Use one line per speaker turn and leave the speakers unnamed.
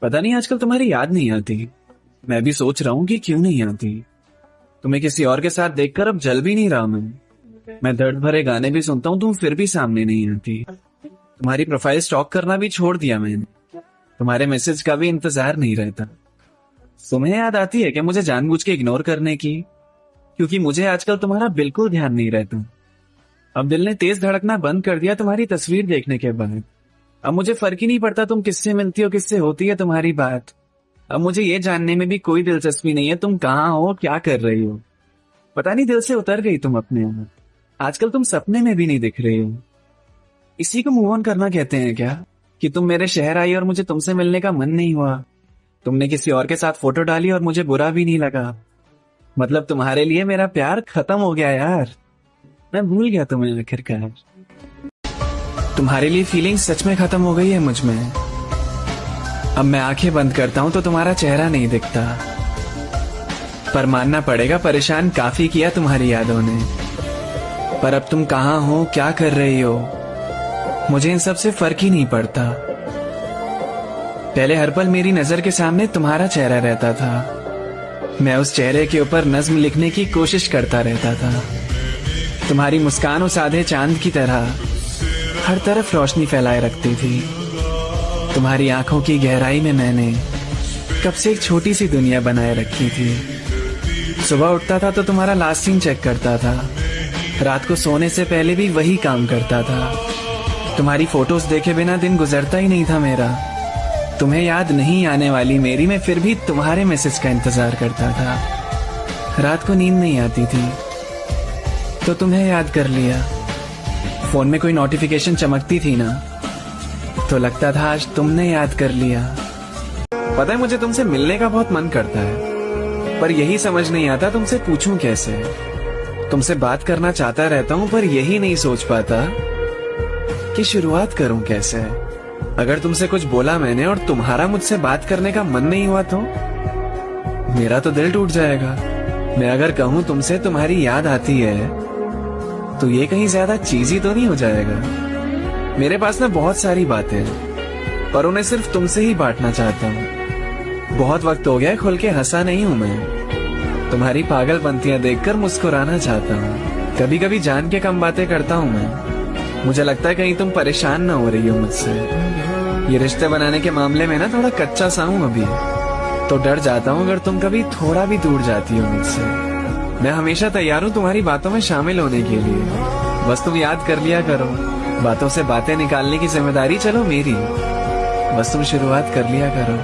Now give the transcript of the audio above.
पता नहीं आजकल तुम्हारी याद नहीं आती। मैं भी सोच रहा हूँ कि क्यों नहीं आती। तुम्हें किसी और के साथ देखकर अब जल भी नहीं रहा मैं दर्द भरे गाने भी सुनता हूँ, तुम फिर भी सामने नहीं आती। तुम्हारी प्रोफाइल स्टॉक करना भी छोड़ दिया मैंने। तुम्हारे मैसेज का भी इंतजार नहीं रहता। तुम्हें याद आती है कि मुझे जानबूझ के इग्नोर करने की? क्योंकि मुझे आजकल तुम्हारा बिल्कुल ध्यान नहीं रहता। अब दिल ने तेज धड़कना बंद कर दिया तुम्हारी तस्वीर देखने के बाद। अब मुझे फर्क ही नहीं पड़ता तुम किससे मिलती हो, किससे होती है तुम्हारी बात। अब मुझे ये जानने में भी कोई दिलचस्पी नहीं है तुम कहाँ हो, क्या कर रही हो। पता नहीं दिल से उतर गई तुम अपने आप। आजकल तुम सपने में भी नहीं दिख रही हो। इसी को मूव ऑन करना कहते हैं क्या? कि तुम मेरे शहर आई और मुझे तुमसे मिलने का मन नहीं हुआ। तुमने किसी और के साथ फोटो डाली और मुझे बुरा भी नहीं लगा। मतलब तुम्हारे लिए मेरा प्यार खत्म हो गया यार। मैं भूल गया तुम्हें आखिरकार। तुम्हारे लिए फीलिंग सच में खत्म हो गई है मुझ में। अब मैं आंखें बंद करता हूं तो तुम्हारा चेहरा नहीं दिखता। पर मानना पड़ेगा परेशान काफी किया तुम्हारी यादों ने। पर अब तुम कहां हो, क्या कर रही हो, मुझे इन सब से फर्क ही नहीं पड़ता। पहले हर पल मेरी नजर के सामने तुम्हारा चेहरा रहता था। मैं उस चेहरे के ऊपर नज्म लिखने की कोशिश करता रहता था। तुम्हारी मुस्कान उस आधे चांद की तरह हर तरफ रोशनी फैलाए रखती थी। तुम्हारी आंखों की गहराई में मैंने कब से एक छोटी सी दुनिया बनाए रखी थी। सुबह उठता था तो तुम्हारा लास्ट सीन चेक करता था। रात को सोने से पहले भी वही काम करता था। तुम्हारी फोटोज देखे बिना दिन गुजरता ही नहीं था मेरा। तुम्हें याद नहीं आने वाली मेरी, मैं फिर भी तुम्हारे मैसेज का इंतजार करता था। रात को नींद नहीं आती थी तो तुम्हें याद कर लिया। फोन में कोई नोटिफिकेशन चमकती थी ना तो लगता था आज तुमने याद कर लिया। पता है मुझे तुमसे मिलने का बहुत मन करता है, पर यही समझ नहीं आता तुमसे पूछूं कैसे। तुमसे बात करना चाहता रहता हूं पर यही नहीं सोच पाता कि शुरुआत करूं कैसे। अगर तुमसे कुछ बोला मैंने और तुम्हारा मुझसे बात करने का मन नहीं हुआ तो मेरा तो दिल टूट जाएगा। मैं अगर कहूं तुमसे तुम्हारी याद आती है तो ये कहीं ज्यादा चीजी तो नहीं हो जाएगा। मेरे पास ना बहुत सारी बातें हैं पर उन्हें सिर्फ तुमसे ही बांटना चाहता हूँ। बहुत वक्त हो गया है खुल के हंसा नहीं हूँ मैं। तुम्हारी पागलपंतियां देखकर मुस्कुराना चाहता हूँ। कभी कभी जान के कम बातें करता हूँ मैं। मुझे लगता है कहीं तुम परेशान ना हो रही हो मुझसे। ये रिश्ते बनाने के मामले में ना थोड़ा कच्चा सा हूँ अभी, तो डर जाता हूँ अगर तुम कभी थोड़ा भी दूर जाती हो मुझसे। मैं हमेशा तैयार हूँ तुम्हारी बातों में शामिल होने के लिए। बस तुम याद कर लिया करो। बातों से बातें निकालने की जिम्मेदारी चलो मेरी। बस तुम शुरुआत कर लिया करो।